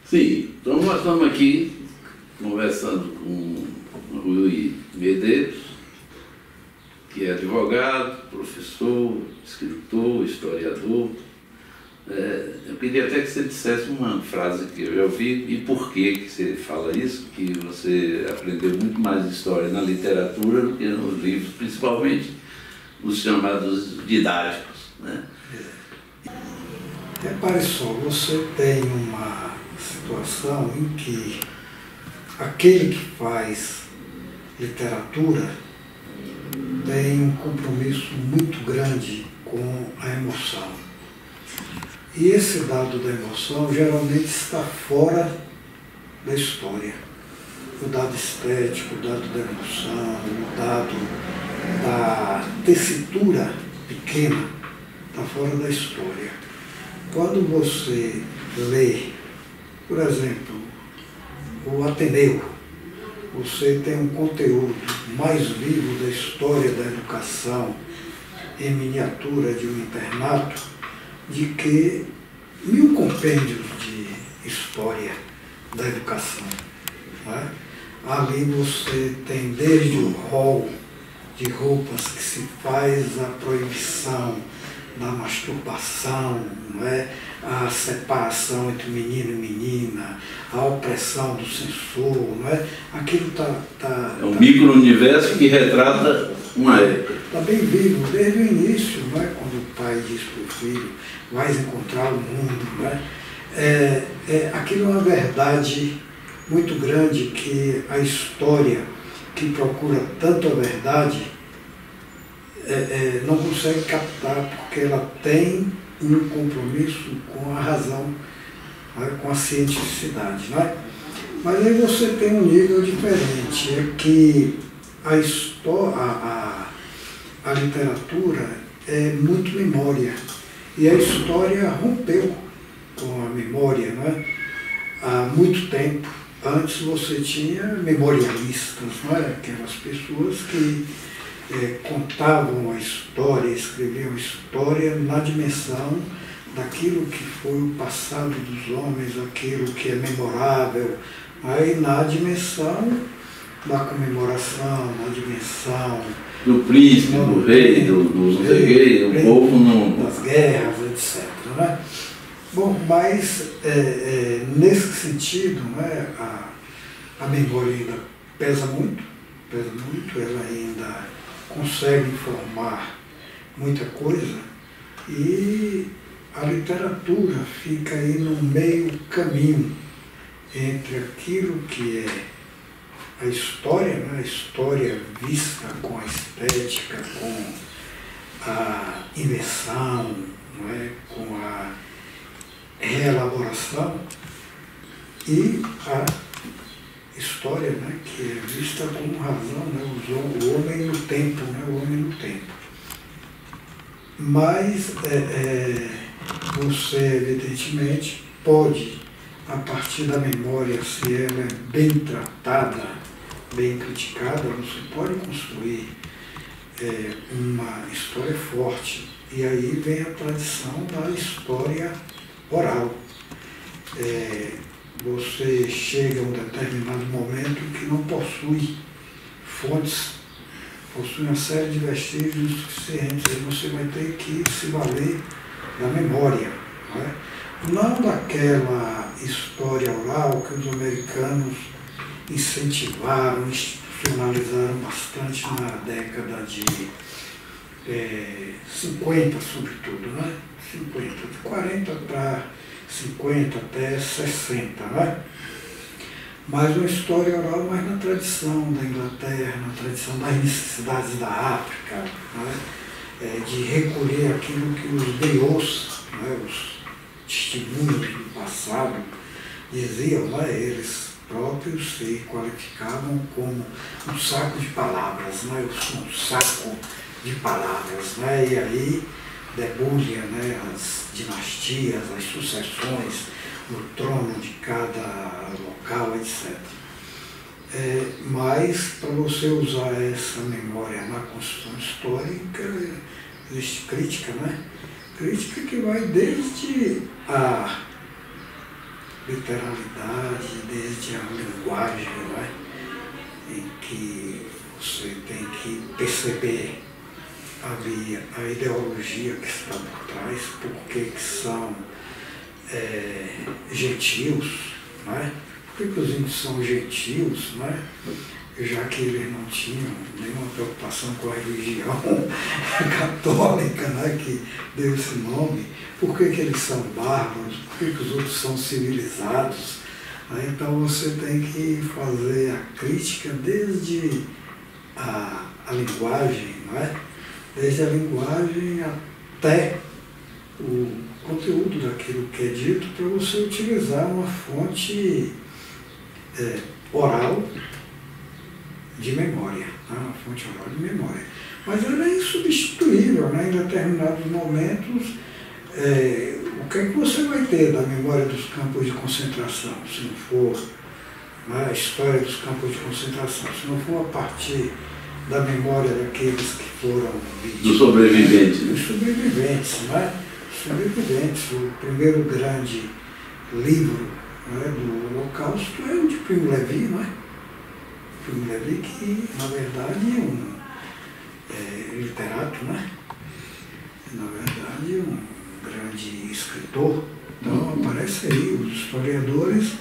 Sim, então nós estamos aqui conversando com o Rui Medeiros, que é advogado, professor, escritor, historiador. Eu queria até que você dissesse uma frase que eu já ouvi, e por que você fala isso, que você aprendeu muito mais história na literatura do que nos livros, principalmente os chamados didáticos, né? Repare só, você tem uma situação em que aquele que faz literatura tem um compromisso muito grande com a emoção. E esse dado da emoção geralmente está fora da história. O dado estético, o dado da emoção, o dado da tessitura pequena está fora da história. Quando você lê, por exemplo, o Ateneu, você tem um conteúdo mais vivo da história da educação em miniatura de um internato de que 1000 compêndios de história da educação. Não é? Ali você tem desde o rol de roupas que se faz, a proibição da masturbação, não é? A separação entre menino e menina, a opressão do censor, não é? Aquilo é um micro-universo que retrata uma época. Está bem vivo, desde o início, não é? Quando o pai diz para o filho, vais encontrar o mundo, não é? Aquilo é uma verdade muito grande que a história que procura tanto a verdade não consegue captar, porque ela tem um compromisso com a razão, não é? Com a cientificidade. Não é? Mas aí você tem um nível diferente, é que a literatura é muito memória, e a história rompeu com a memória, não é? Há muito tempo. Antes você tinha memorialistas, não é? Aquelas pessoas que contavam a história, escreviam história na dimensão daquilo que foi o passado dos homens, aquilo que é memorável, aí na dimensão da comemoração, na dimensão do príncipe, do rei, do povo, das guerras, etc. Né? Bom, mas nesse sentido, né, a memória ainda pesa muito, ela ainda consegue informar muita coisa, e a literatura fica aí no meio caminho entre aquilo que é a história, né? A história vista com a estética, com a invenção, não é? Com a reelaboração, e a história, né? Que é vista como razão, né? O homem no tempo, né? O homem no tempo. Mas você, evidentemente, pode, a partir da memória, se ela é bem tratada, bem criticada, você pode construir uma história forte. E aí vem a tradição da história oral. Você chega a um determinado momento que não possui fontes, possui uma série de vestígios suficientes, aí você vai ter que se valer da memória, não é? Não daquela história oral que os americanos incentivaram, institucionalizaram bastante na década de 50, sobretudo, né? 50, de 40 para 50 até 60, né? Mas uma história oral mais na tradição da Inglaterra, na tradição das necessidades da África, né? De recolher aquilo que os griots, né? Os testemunhos do passado diziam, né? Eles próprios se qualificavam como um saco de palavras, né? Eu sou um saco de palavras, né? E aí debulha, né? As dinastias, as sucessões no trono de cada local, etc. Mas, para você usar essa memória na construção histórica, existe crítica, né? Crítica que vai desde a literalidade, desde a linguagem, né? Em que você tem que perceber ali a ideologia que está por trás, por que são gentios, né? Por que os índios são gentios, né? Já que eles não tinham nenhuma preocupação com a religião católica, né, que deu esse nome, por que eles são bárbaros, por que os outros são civilizados. Né? Então você tem que fazer a crítica desde a linguagem, né? Desde a linguagem até o conteúdo daquilo que é dito, para você utilizar uma fonte oral de memória, né? Uma fonte oral de memória. Mas ela é insubstituível, né? Em determinados momentos, o que é que você vai ter da memória dos campos de concentração, se não for, né, a história dos campos de concentração, se não for a partir da memória daqueles que foram vítimas, dos sobreviventes. Dos sobreviventes, né? Sobreviventes. O primeiro grande livro, né, do Holocausto é o de Primo Levi, não é? Primo Levi, que na verdade é um literato, né? Na verdade um grande escritor. Então aparece aí, os historiadores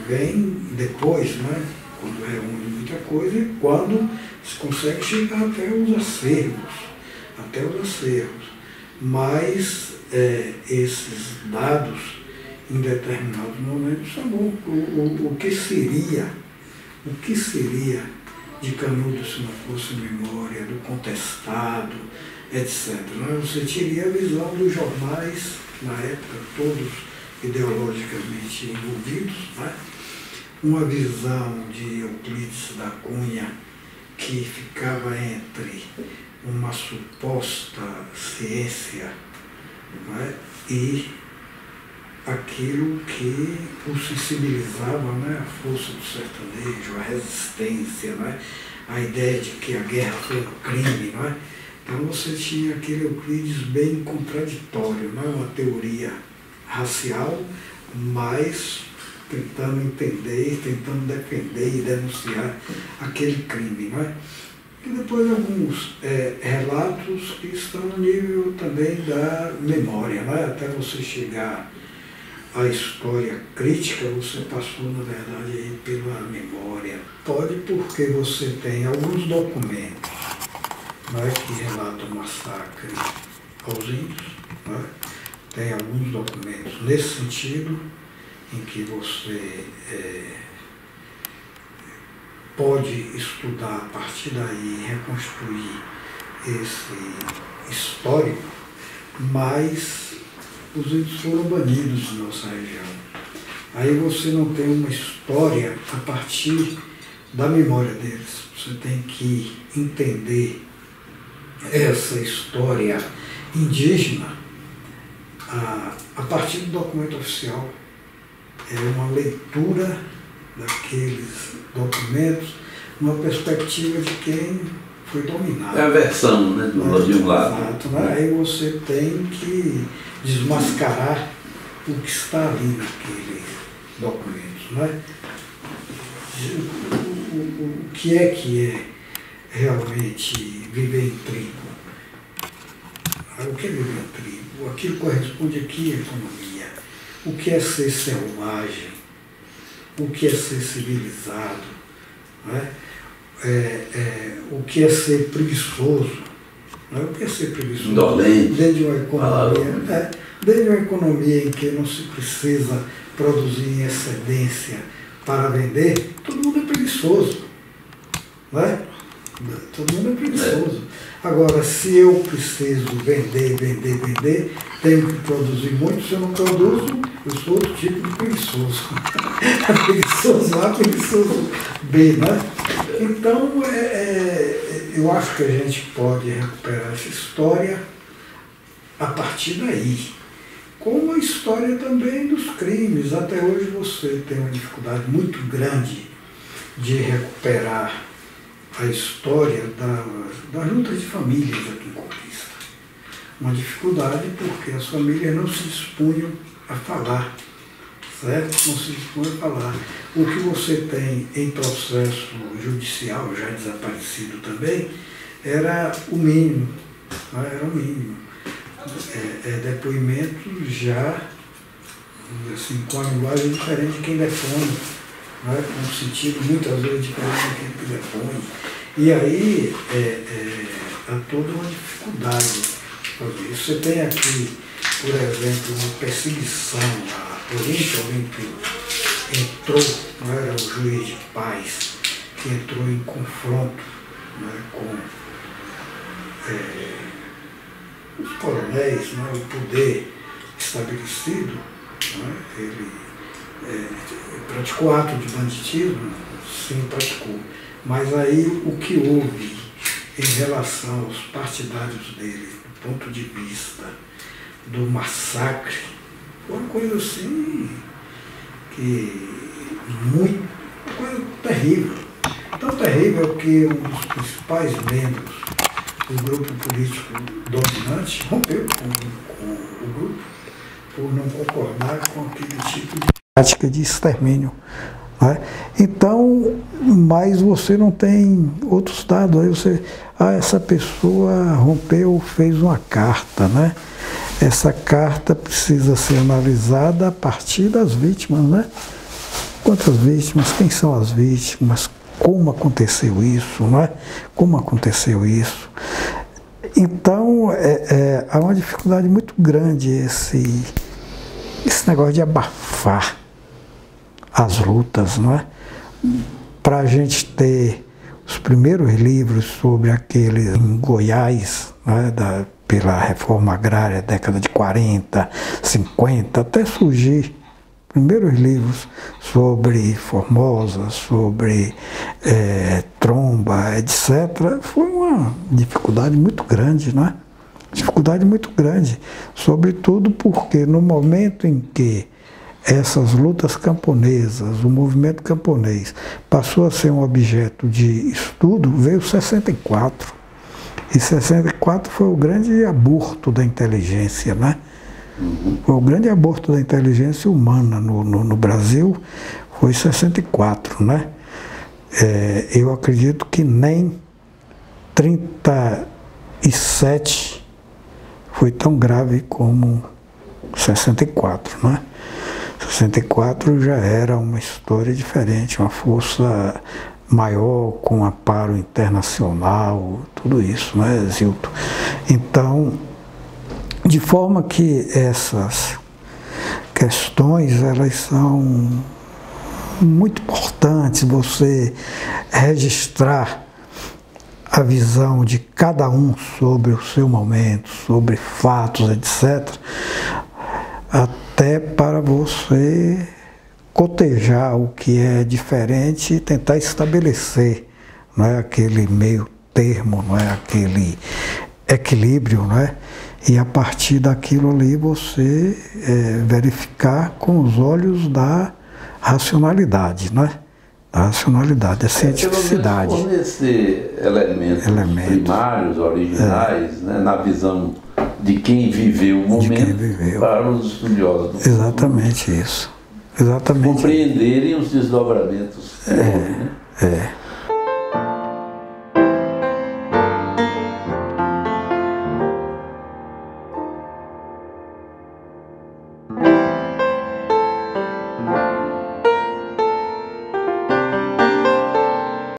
vêm depois, né? Quando reúne muita coisa e quando se consegue chegar até os acervos. Mas esses dados, em determinados momentos, são o que seria de Canudo se não fosse memória, do contestado, etc. Você teria a visão dos jornais, na época, todos ideologicamente envolvidos, né? Uma visão de Euclides da Cunha, que ficava entre uma suposta ciência, né, e aquilo que o sensibilizava, né, a força do sertanejo, a resistência, né, a ideia de que a guerra foi um crime. Né? Então você tinha aquele Euclides bem contraditório, né, uma teoria racial, mas tentando entender, tentando defender e denunciar aquele crime. Não é? E depois alguns relatos que estão no nível também da memória, não é? Até você chegar à história crítica, você passou, na verdade, aí pela memória. Pode porque você tem alguns documentos, não é, que relatam o massacre aos índios, não é? Tem alguns documentos nesse sentido, em que você pode estudar a partir daí e reconstruir esse histórico, mas os índios foram banidos da nossa região. Aí você não tem uma história a partir da memória deles. Você tem que entender essa história indígena a partir do documento oficial. É uma leitura daqueles documentos, uma perspectiva de quem foi dominado. É a versão, né, de um lado. Exato, né? Aí você tem que desmascarar o que está ali naqueles documentos. Né? O que é realmente viver em tribo? O que é viver em tribo? Aquilo corresponde aqui à economia. O que é ser selvagem? O que é ser civilizado? Né? O que é ser preguiçoso? Não é? O que é ser preguiçoso? Indolente. Dentro de uma economia, dentro de uma economia em que não se precisa produzir em excedência para vender, todo mundo é preguiçoso. Não é? Todo mundo é preguiçoso. Agora, se eu preciso vender, tenho que produzir muito. Se eu não produzo, eu sou outro tipo de preguiçoso. Preguiçoso A, preguiçoso B, né? Então, eu acho que a gente pode recuperar essa história a partir daí. Como a história também dos crimes. Até hoje você tem uma dificuldade muito grande de recuperar a história das lutas de famílias aqui em Conquista. Uma dificuldade porque as famílias não se dispunham a falar certo? Como se for falar. O que você tem em processo judicial, já desaparecido também, era o mínimo, né? Era o mínimo. Depoimentos já, assim, com a linguagem diferente de quem depõe, né? Com um sentido muitas vezes diferente de quem depõe. E aí há toda uma dificuldade fazer isso. Você tem aqui, por exemplo, uma perseguição a Olímpio entrou, não era o juiz de paz, que entrou em confronto, né, com os coronéis, né, o poder estabelecido, né, ele praticou ato de banditismo, sim, praticou. Mas aí o que houve em relação aos partidários dele, do ponto de vista do massacre, foi uma coisa assim, uma coisa terrível. Tão terrível que um dos principais membros do grupo político dominante rompeu com o grupo por não concordar com aquele tipo de prática de extermínio. Né? Então, mas você não tem outros dados. Aí você, essa pessoa rompeu, fez uma carta, né? Essa carta precisa ser analisada a partir das vítimas, né? Quantas vítimas, quem são as vítimas, como aconteceu isso, não é? Como aconteceu isso. Então, há uma dificuldade muito grande esse negócio de abafar as lutas, não é? Para a gente ter os primeiros livros sobre aqueles em Goiás, né, pela reforma agrária, década de 40, 50, até surgir primeiros livros sobre Formosa, sobre Tromba, etc., foi uma dificuldade muito grande, né? Dificuldade muito grande, sobretudo porque no momento em que essas lutas camponesas, o movimento camponês, passou a ser um objeto de estudo, veio 64. E 64 foi o grande aborto da inteligência, né? Foi o grande aborto da inteligência humana no Brasil, foi 64, né? Eu acredito que nem 37 foi tão grave como 64, né? 64 já era uma história diferente, uma força maior, com amparo internacional, tudo isso, né, Zilton? Então, de forma que essas questões, elas são muito importantes, você registrar a visão de cada um sobre o seu momento, sobre fatos, etc., até para você cotejar o que é diferente e tentar estabelecer, não é, aquele meio termo, não é, aquele equilíbrio, não é? E a partir daquilo ali você verificar com os olhos da racionalidade, não é? Da racionalidade, da cientificidade. Pelo menos fornecer elementos primários, originais, né, na visão de quem viveu o momento, para os estudiosos do futuro. Exatamente isso. Exatamente. Compreenderem os desdobramentos que houve, né?